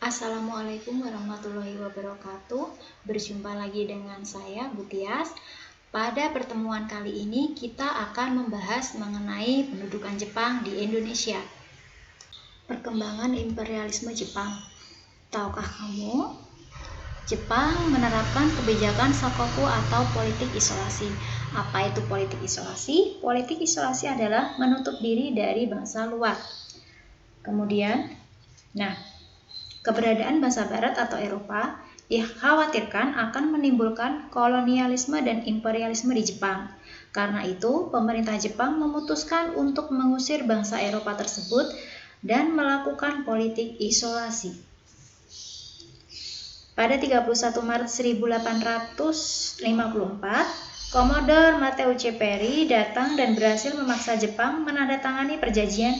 Assalamualaikum warahmatullahi wabarakatuh. Berjumpa lagi dengan saya, Bu Tias. Pada pertemuan kali ini kita akan membahas mengenai pendudukan Jepang di Indonesia. Perkembangan imperialisme Jepang. Tahukah kamu? Jepang menerapkan kebijakan sakoku atau politik isolasi. Apa itu politik isolasi? Politik isolasi adalah menutup diri dari bangsa luar. Kemudian, keberadaan bangsa Barat atau Eropa dikhawatirkan akan menimbulkan kolonialisme dan imperialisme di Jepang. Karena itu, pemerintah Jepang memutuskan untuk mengusir bangsa Eropa tersebut dan melakukan politik isolasi. Pada 31 Maret 1854, Commodore Matteucci Perry datang dan berhasil memaksa Jepang menandatangani perjanjian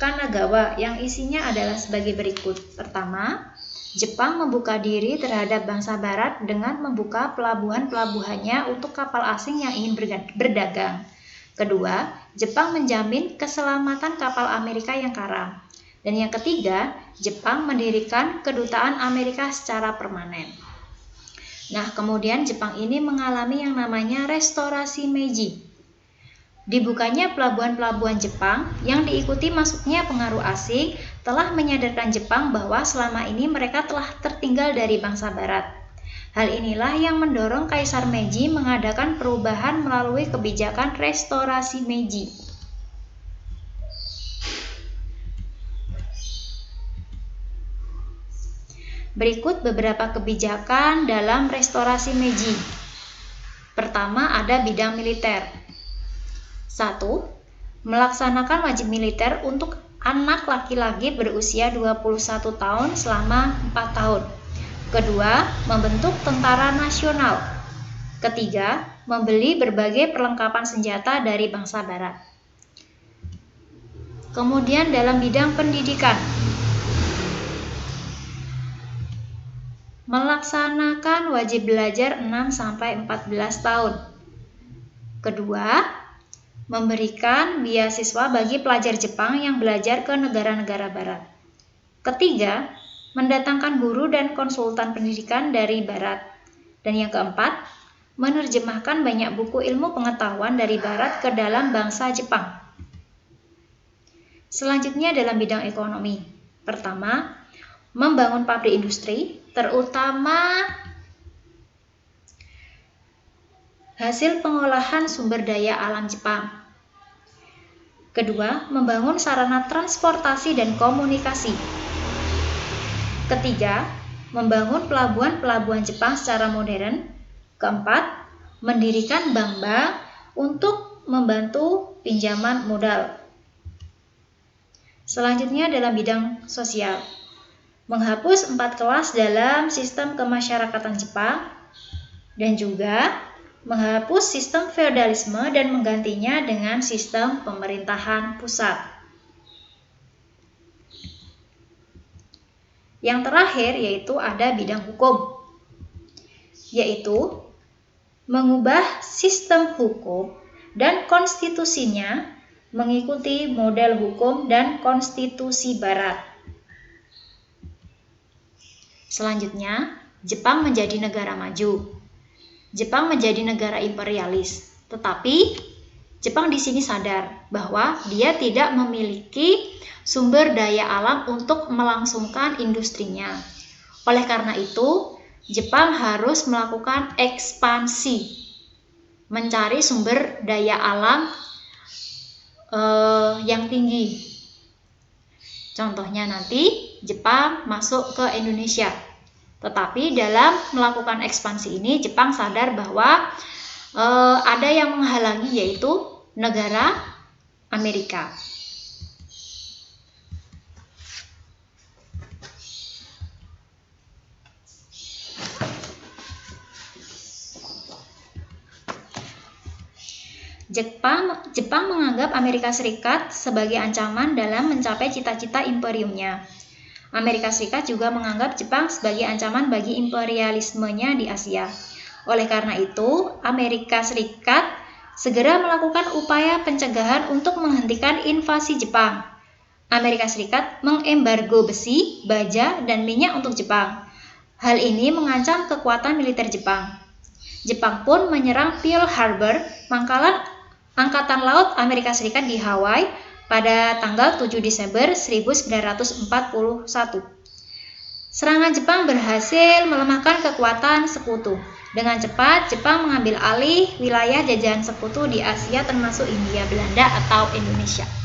Kanagawa yang isinya adalah sebagai berikut. Pertama, Jepang membuka diri terhadap bangsa Barat dengan membuka pelabuhan-pelabuhannya untuk kapal asing yang ingin berdagang. Kedua, Jepang menjamin keselamatan kapal Amerika yang karam. Dan yang ketiga, Jepang mendirikan kedutaan Amerika secara permanen. Kemudian Jepang ini mengalami yang namanya restorasi Meiji. Dibukanya pelabuhan-pelabuhan Jepang yang diikuti masuknya pengaruh asing telah menyadarkan Jepang bahwa selama ini mereka telah tertinggal dari bangsa Barat. Hal inilah yang mendorong Kaisar Meiji mengadakan perubahan melalui kebijakan restorasi Meiji. Berikut beberapa kebijakan dalam restorasi Meiji. Pertama, ada bidang militer. 1. Melaksanakan wajib militer untuk anak laki-laki berusia 21 tahun selama 4 tahun. Kedua, membentuk tentara nasional. Ketiga, membeli berbagai perlengkapan senjata dari bangsa Barat. Kemudian dalam bidang pendidikan, melaksanakan wajib belajar 6-14 tahun. Kedua, memberikan beasiswa bagi pelajar Jepang yang belajar ke negara-negara Barat. Ketiga, mendatangkan guru dan konsultan pendidikan dari Barat. Dan yang keempat, menerjemahkan banyak buku ilmu pengetahuan dari Barat ke dalam bangsa Jepang. Selanjutnya dalam bidang ekonomi. Pertama, membangun pabrik industri, terutama hasil pengolahan sumber daya alam Jepang. Kedua, membangun sarana transportasi dan komunikasi. Ketiga, membangun pelabuhan-pelabuhan Jepang secara modern. Keempat, mendirikan bank-bank untuk membantu pinjaman modal. Selanjutnya dalam bidang sosial. Menghapus 4 kelas dalam sistem kemasyarakatan Jepang dan juga menghapus sistem feodalisme dan menggantinya dengan sistem pemerintahan pusat. Yang terakhir yaitu ada bidang hukum, yaitu mengubah sistem hukum dan konstitusinya mengikuti model hukum dan konstitusi Barat. Selanjutnya, Jepang menjadi negara maju. Jepang menjadi negara imperialis, tetapi Jepang di sini sadar bahwa dia tidak memiliki sumber daya alam untuk melangsungkan industrinya. Oleh karena itu, Jepang harus melakukan ekspansi, mencari sumber daya alam yang tinggi. Contohnya nanti Jepang masuk ke Indonesia. Tetapi dalam melakukan ekspansi ini, Jepang sadar bahwa ada yang menghalangi, yaitu negara Amerika. Jepang menganggap Amerika Serikat sebagai ancaman dalam mencapai cita-cita imperiumnya. Amerika Serikat juga menganggap Jepang sebagai ancaman bagi imperialismenya di Asia. Oleh karena itu, Amerika Serikat segera melakukan upaya pencegahan untuk menghentikan invasi Jepang. Amerika Serikat mengembargo besi, baja, dan minyak untuk Jepang. Hal ini mengancam kekuatan militer Jepang. Jepang pun menyerang Pearl Harbor, pangkalan Angkatan Laut Amerika Serikat di Hawaii pada tanggal 7 Desember 1941. Serangan Jepang berhasil melemahkan kekuatan sekutu. Dengan cepat, Jepang mengambil alih wilayah jajahan sekutu di Asia termasuk Hindia Belanda atau Indonesia.